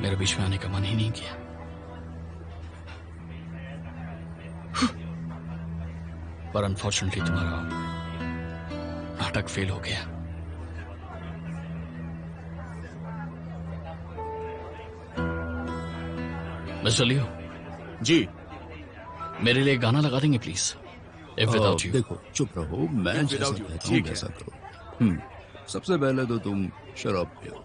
मेरे बीच में आने का मन ही नहीं किया। पर अनफॉर्चुनेटली तुम्हारा नाटक फेल हो गया। मिस्टर लियो जी। मेरे लिए गाना लगा देंगे प्लीज? If without you. देखो चुप रहो, मैं If जैसा without you, कहता हूँ ठीक है। वैसा करो। सबसे पहले तो तुम शराब पियो।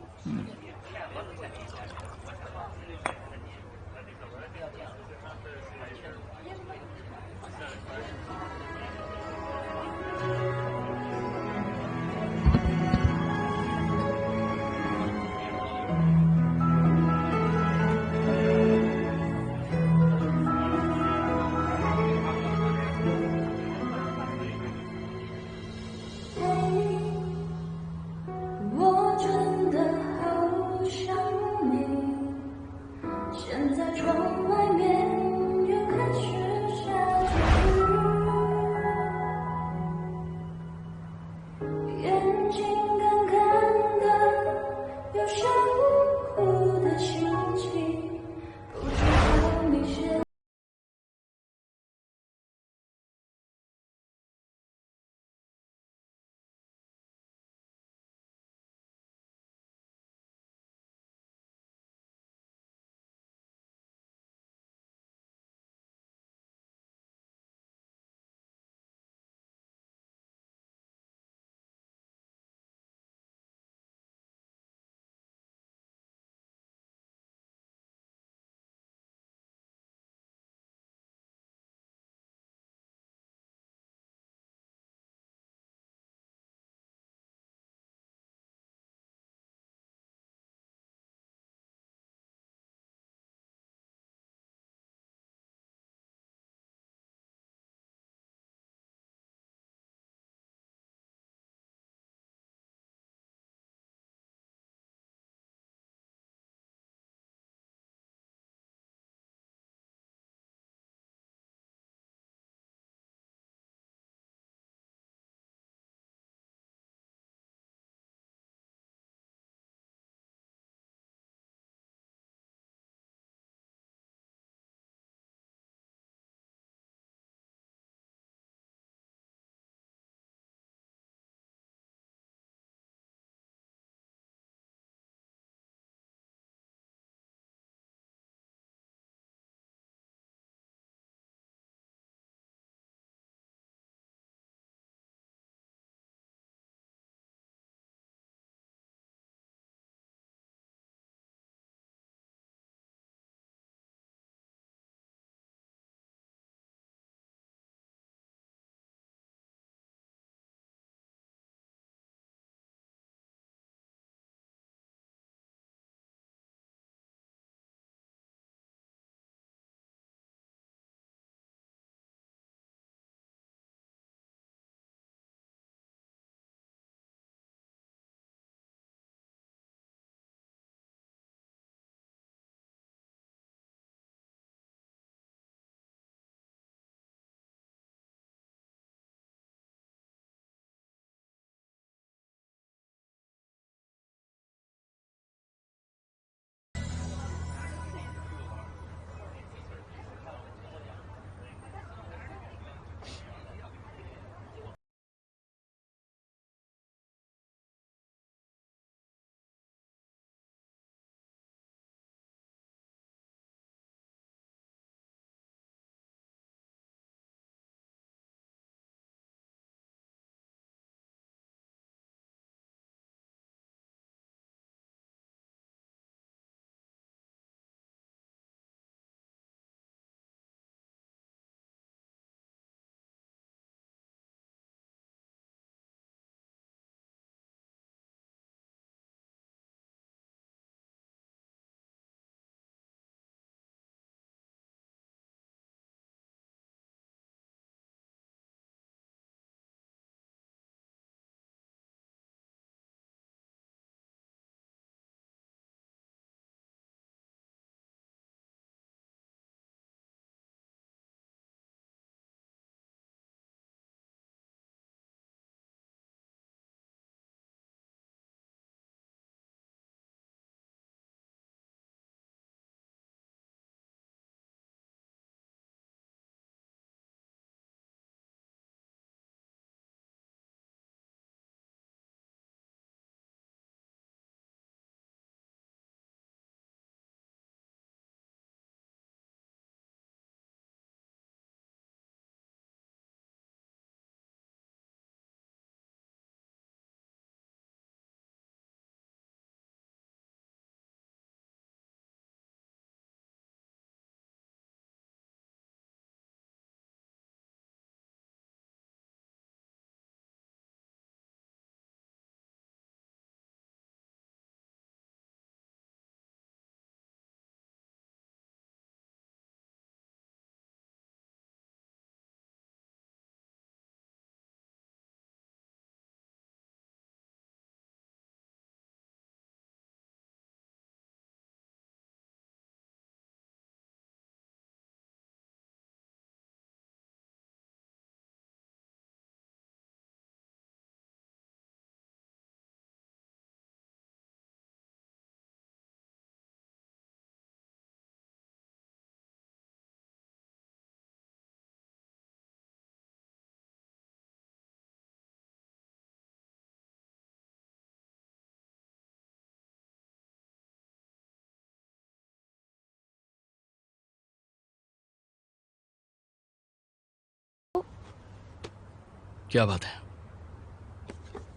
क्या बात है?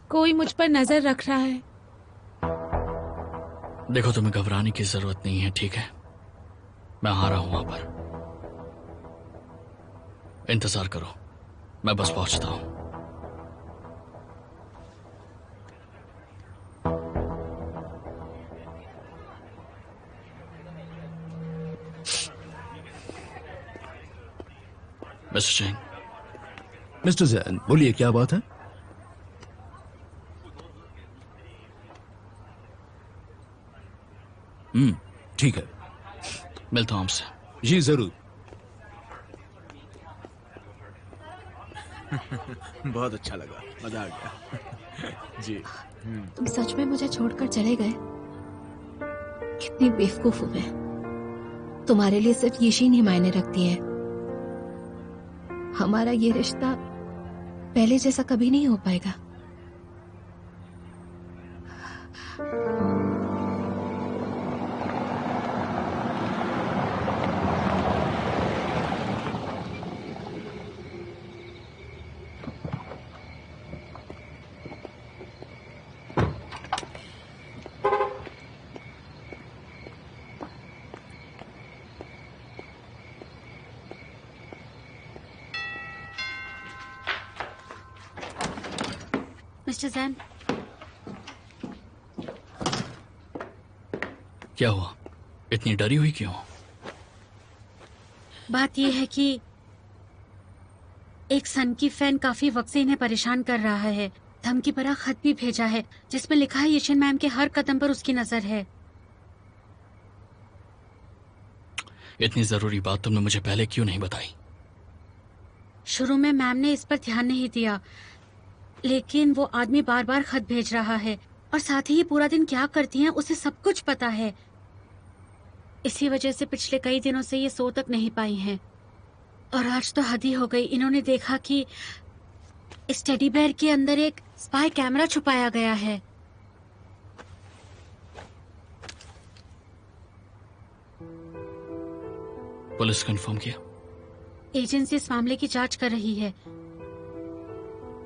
कोई मुझ पर नजर रख रहा है। देखो, तुम्हें घबराने की जरूरत नहीं है, ठीक है? मैं आ रहा हूं वहां पर। इंतजार करो, मैं बस पहुंचता हूं। मिस्टर जैन। मिस्टर जैन, बोलिए क्या बात है? ठीक है। मिलता हूं आपसे। जी जरूर। बहुत अच्छा लगा, मजा आ गया। जी। तुम सच में मुझे छोड़कर चले गए? कितनी बेवकूफ हूं मैं। तुम्हारे लिए सिर्फ यशीन ही मायने रखती है। हमारा ये रिश्ता पहले जैसा कभी नहीं हो पाएगा। मिस्टर जैन, क्या हुआ? इतनी डरी हुई क्यों? बात यह है कि एक सन की फैन काफी वक्त से इन्हें परेशान कर रहा है। धमकी भरा खत भी भेजा है जिसमें लिखा है यशिन मैम के हर कदम पर उसकी नजर है। इतनी जरूरी बात तुमने मुझे पहले क्यों नहीं बताई? शुरू में मैम ने इस पर ध्यान नहीं दिया, लेकिन वो आदमी बार बार खत भेज रहा है और साथ ही पूरा दिन क्या करती हैं उसे सब कुछ पता है। इसी वजह से पिछले कई दिनों से ये सो तक नहीं पाई हैं। और आज तो हद ही हो गई। इन्होंने देखा कि इस टेडी बेयर के अंदर एक स्पाई कैमरा छुपाया गया है। पुलिस को इन्फॉर्म किया? एजेंसी इस मामले की जांच कर रही है।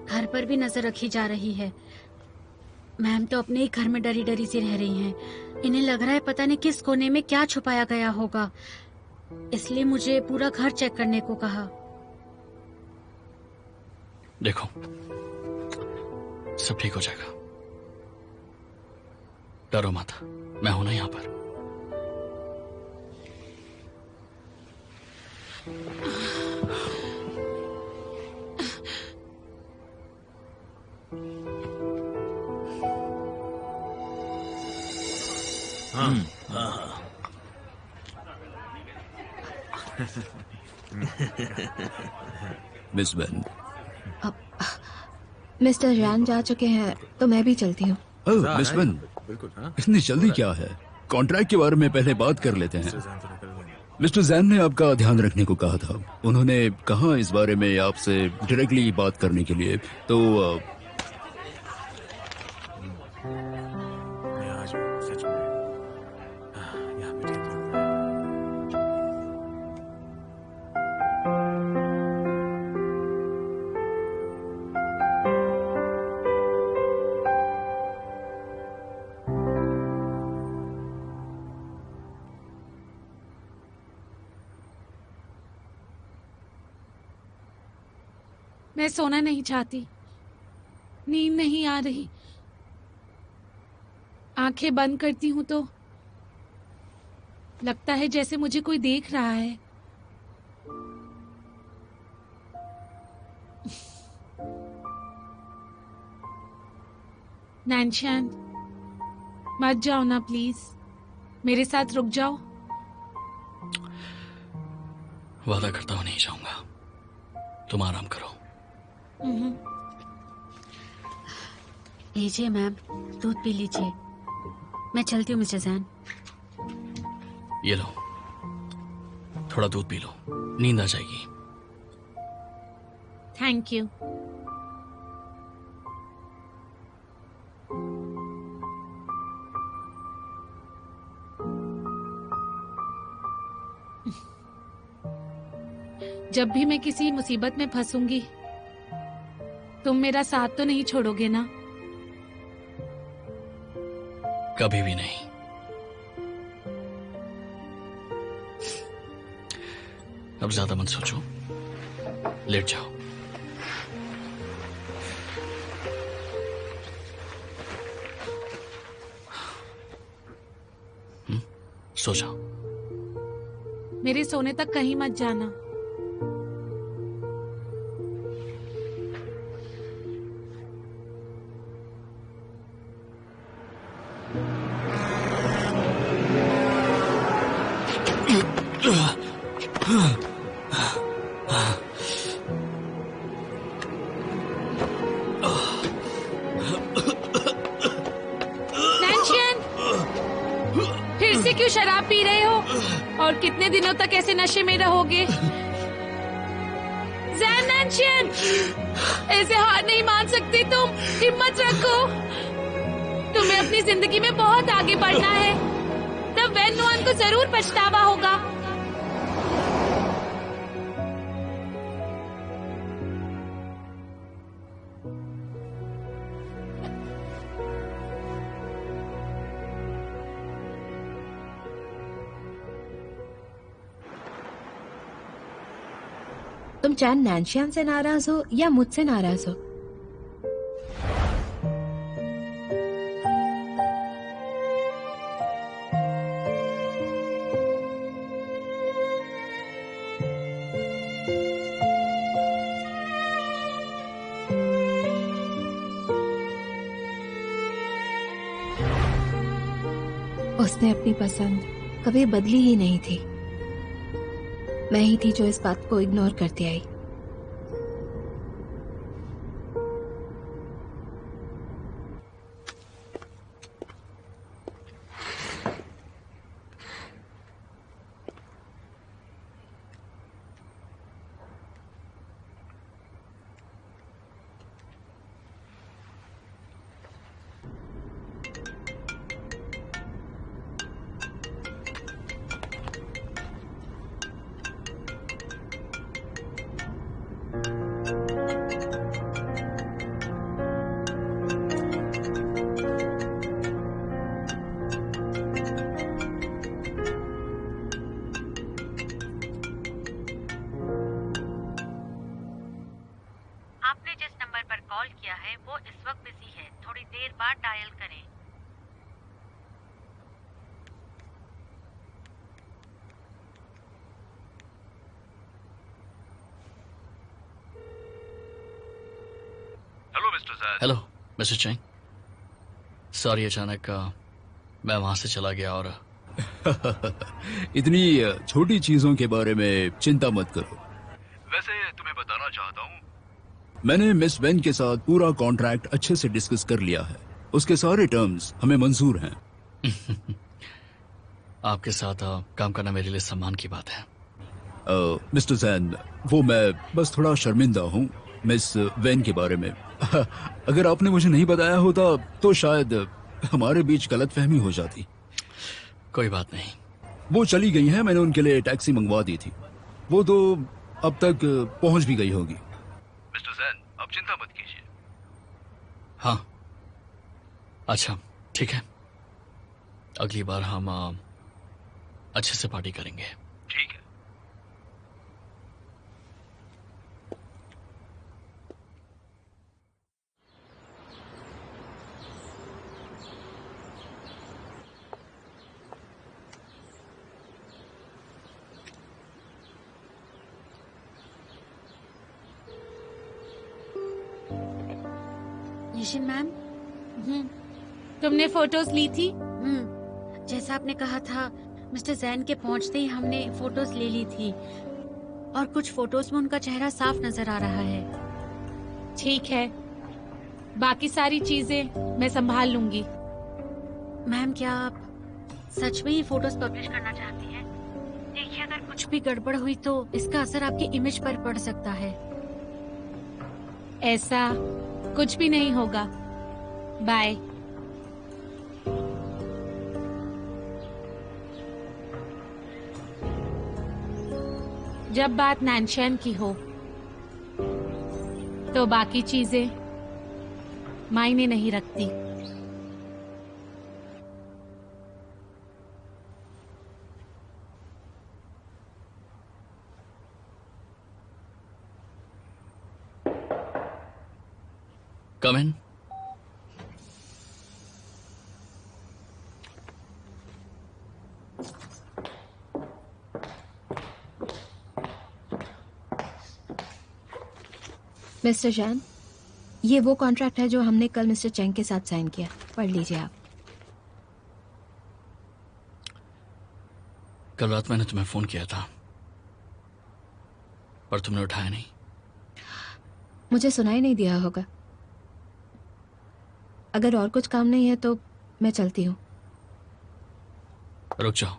घर पर भी नजर रखी जा रही है। मैम तो अपने ही घर में डरी डरी सी रह रही हैं। इन्हें लग रहा है पता नहीं किस कोने में क्या छुपाया गया होगा, इसलिए मुझे पूरा घर चेक करने को कहा। देखो, सब ठीक हो जाएगा, डरो मत, मैं हूं ना यहाँ पर। Miss Ben. मिस्टर जैन जा चुके हैं तो मैं भी चलती हूँ। ओह मिस बेन, बिल्कुल। हाँ, इतनी जल्दी क्या है? कॉन्ट्रैक्ट के बारे में पहले बात कर लेते हैं। मिस्टर जैन ने आपका ध्यान रखने को कहा था। उन्होंने कहा इस बारे में आपसे डायरेक्टली बात करने के लिए, तो मैं आज सच में यहाँ पे ठीक हूँ। मैं सोना नहीं चाहती, नींद नहीं आ रही। आंखें बंद करती हूँ तो लगता है जैसे मुझे कोई देख रहा है। नैनशान, मत जाओ ना प्लीज, मेरे साथ रुक जाओ। वादा करता हूं नहीं जाऊंगा, तुम आराम करो। लीजिए मैम, दूध पी लीजिए। मैं चलती हूँ मिस्टर जैन। ये लो, थोड़ा दूध पी लो, नींद आ जाएगी। Thank you. जब भी मैं किसी मुसीबत में फंसूंगी तुम मेरा साथ तो नहीं छोड़ोगे ना? कभी भी नहीं। अब ज्यादा मत सोचो, लेट जाओ। सो जाओ। मेरे सोने तक कहीं मत जाना। नैन्शियन, फिर से क्यों शराब पी रहे हो? और कितने दिनों तक ऐसे नशे में रहोगे? जैन, नैन्शियन, ऐसे हार नहीं मान सकती तुम। हिम्मत रखो। तुम्हें अपनी जिंदगी में बहुत आगे बढ़ना है। तब वैन नुआन को जरूर पछतावा होगा। तुम चैन नैन्शियन से नाराज हो या मुझसे नाराज हो? उसने अपनी पसंद कभी बदली ही नहीं थी। मैं ही थी जो इस बात को इग्नोर करती आई। आपने जिस नंबर पर कॉल किया है वो इस वक्त बिजी है। थोड़ी देर बाद डायल करें। Hello mister Jain. Hello mister Chang. Sorry, अचानक मैं वहां से चला गया और इतनी छोटी चीजों के बारे में चिंता मत करो। वैसे तुम्हें बताना चाहता हूँ, मैंने मिस वेन के साथ पूरा कॉन्ट्रैक्ट अच्छे से डिस्कस कर लिया है। उसके सारे टर्म्स हमें मंजूर हैं। आपके साथ काम करना मेरे लिए सम्मान की बात है। मिस्टर जैन, वो मैं बस थोड़ा शर्मिंदा हूँ मिस वेन के बारे में। अगर आपने मुझे नहीं बताया होता तो शायद हमारे बीच गलतफहमी हो जाती। कोई बात नहीं। वो चली गई हैं, मैंने उनके लिए टैक्सी मंगवा दी थी। वो तो अब तक पहुंच भी गई होगी। मिस्टर जैन, आप चिंता मत कीजिए। हाँ, अच्छा ठीक है। अगली बार हम अच्छे से पार्टी करेंगे। ठीक है। यशिन मैम, तुमने फोटोज ली थी? जैसा आपने कहा था, मिस्टर जैन के पहुंचते ही हमने फोटोज ले ली थी और कुछ फोटोज में उनका चेहरा साफ नजर आ रहा है। ठीक है, बाकी सारी चीजें मैं संभाल लूंगी। मैम, क्या आप सच में ये फोटोज पब्लिश करना चाहती हैं? देखिए, अगर कुछ भी गड़बड़ हुई तो इसका असर आपकी इमेज पर पड़ सकता है। ऐसा कुछ भी नहीं होगा। बाय। जब बात नैन्शियन की हो तो बाकी चीजें मायने नहीं रखती। कम इन। मिस्टर जैन, ये वो कॉन्ट्रैक्ट है जो हमने कल मिस्टर चेंग के साथ साइन किया। पढ़ लीजिए आप। कल रात मैंने तुम्हें फोन किया था, पर तुमने उठाया नहीं। मुझे सुनाई नहीं दिया होगा। अगर और कुछ काम नहीं है तो मैं चलती हूँ। रुक जाओ।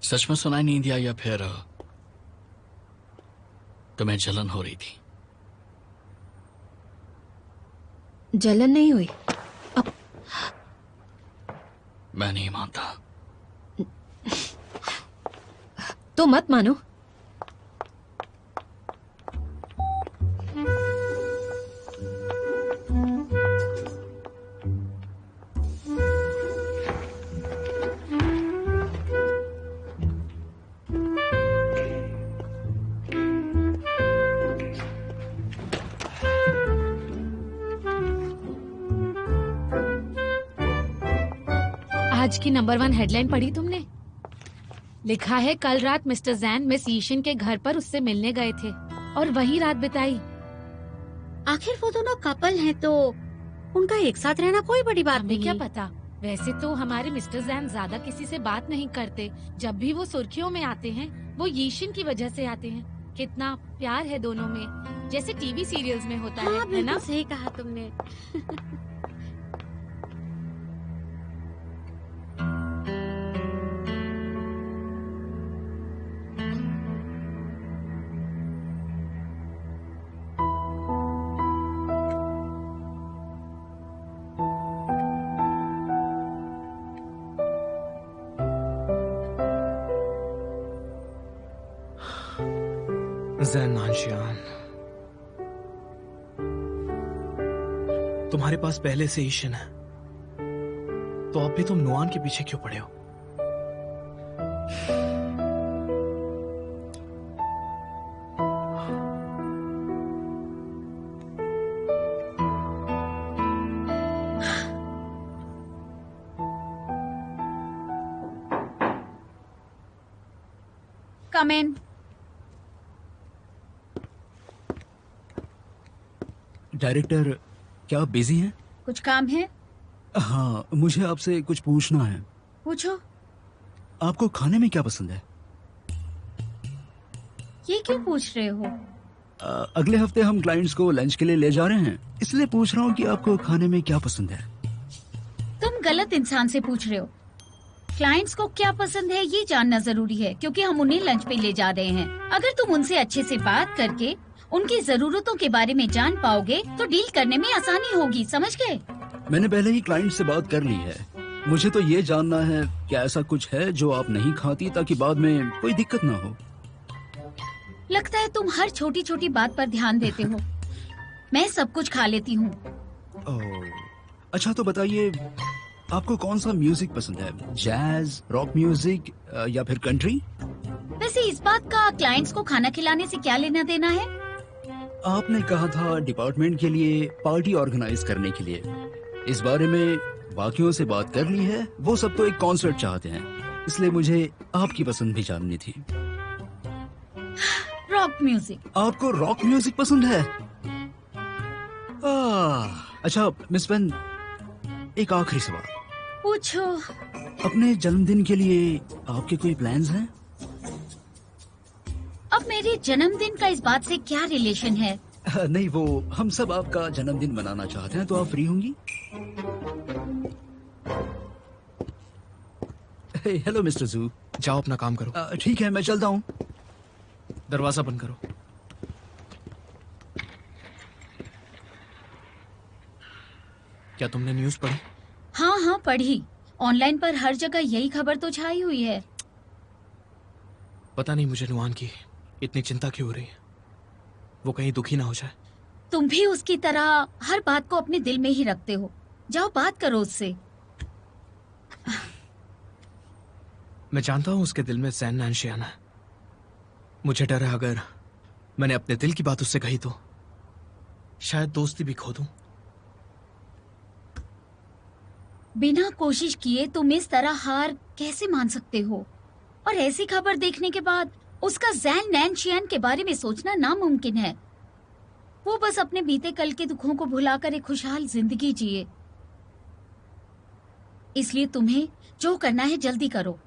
सच में सुनाई नहीं दिया या फिर तुम्हें जलन हो रही थी? जलन नहीं हुई। मैं नहीं मानता। तो मत मानो। आज की नंबर 1 हेडलाइन पढ़ी तुमने? लिखा है कल रात मिस्टर जैन मिस यीशिन के घर पर उससे मिलने गए थे और वहीं रात बिताई। आखिर वो दोनों कपल हैं तो उनका एक साथ रहना कोई बड़ी बात हमें नहीं। क्या पता। वैसे तो हमारे मिस्टर जैन ज्यादा किसी से बात नहीं करते। जब भी वो सुर्खियों में आते हैं वो यीशिन की वजह से आते हैं। कितना प्यार है दोनों में, जैसे टीवी सीरियल्स में होता हाँ, है ना? बिल्कुल सही कहा तुमने। जैन नानशियान, तुम्हारे पास पहले से ईशन है, तो अब भी तुम नुआन के पीछे क्यों पड़े हो? कम इन। डायरेक्टर, क्या आप बिजी हैं? कुछ काम है? हाँ, मुझे आपसे कुछ पूछना है। पूछो। आपको खाने में क्या पसंद है? ये क्यों पूछ रहे हो? अगले हफ्ते हम क्लाइंट्स को लंच के लिए ले जा रहे हैं, इसलिए पूछ रहा हूँ कि आपको खाने में क्या पसंद है। तुम गलत इंसान से पूछ रहे हो। क्लाइंट्स को क्या पसंद है ये जानना जरूरी है, क्योंकि हम उन्हें लंच पे ले जा रहे हैं। अगर तुम उनसे अच्छे से बात करके उनकी जरूरतों के बारे में जान पाओगे तो डील करने में आसानी होगी, समझ गए? मैंने पहले ही क्लाइंट से बात कर ली है। मुझे तो ये जानना है क्या ऐसा कुछ है जो आप नहीं खाती, ताकि बाद में कोई दिक्कत ना हो। लगता है तुम हर छोटी छोटी बात पर ध्यान देते हो। मैं सब कुछ खा लेती हूँ। अच्छा, तो बताइए आपको कौन सा म्यूजिक पसंद है? जैज, रॉक म्यूजिक या फिर कंट्री? वैसे इस बात का क्लाइंट्स को खाना खिलाने से क्या लेना देना है? आपने कहा था डिपार्टमेंट के लिए पार्टी ऑर्गेनाइज करने के लिए। इस बारे में बाकियों से बात कर ली है। वो सब तो एक कॉन्सर्ट चाहते हैं, इसलिए मुझे आपकी पसंद भी जाननी थी। Rock music. आपको रॉक म्यूजिक पसंद है? अच्छा मिस वेन, एक आखिरी सवाल। पूछो। अपने जन्मदिन के लिए आपके कोई प्लान्स हैं? अब मेरे जन्मदिन का इस बात से क्या रिलेशन है? नहीं, वो हम सब आपका जन्मदिन मनाना चाहते हैं, तो आप फ्री होंगी? हेलो मिस्टर जू। जाओ अपना काम करो। ठीक है, मैं चलता हूँ। दरवाजा बंद करो। क्या तुमने न्यूज़ पढ़ी? हाँ हाँ पढ़ी। ऑनलाइन पर हर जगह यही खबर तो छाई हुई है। पता नहीं मुझे नुआन की इतनी चिंता क्यों हो रही है। वो कहीं दुखी ना हो जाए। तुम भी उसकी तरह हर बात को अपने दिल में ही रखते हो। जाओ बात करो उससे। मैं जानता हूं उसके दिल में जैन नैनशियान है। मुझे डर है अगर मैंने अपने दिल की बात उससे कही तो शायद दोस्ती भी खो दूं। बिना कोशिश किए तुम इस तरह हार कैसे मान सकते हो? और ऐसी खबर देखने के बाद उसका जैन नैनशियान के बारे में सोचना नामुमकिन है। वो बस अपने बीते कल के दुखों को भुलाकर एक खुशहाल जिंदगी जिए। इसलिए तुम्हें जो करना है जल्दी करो।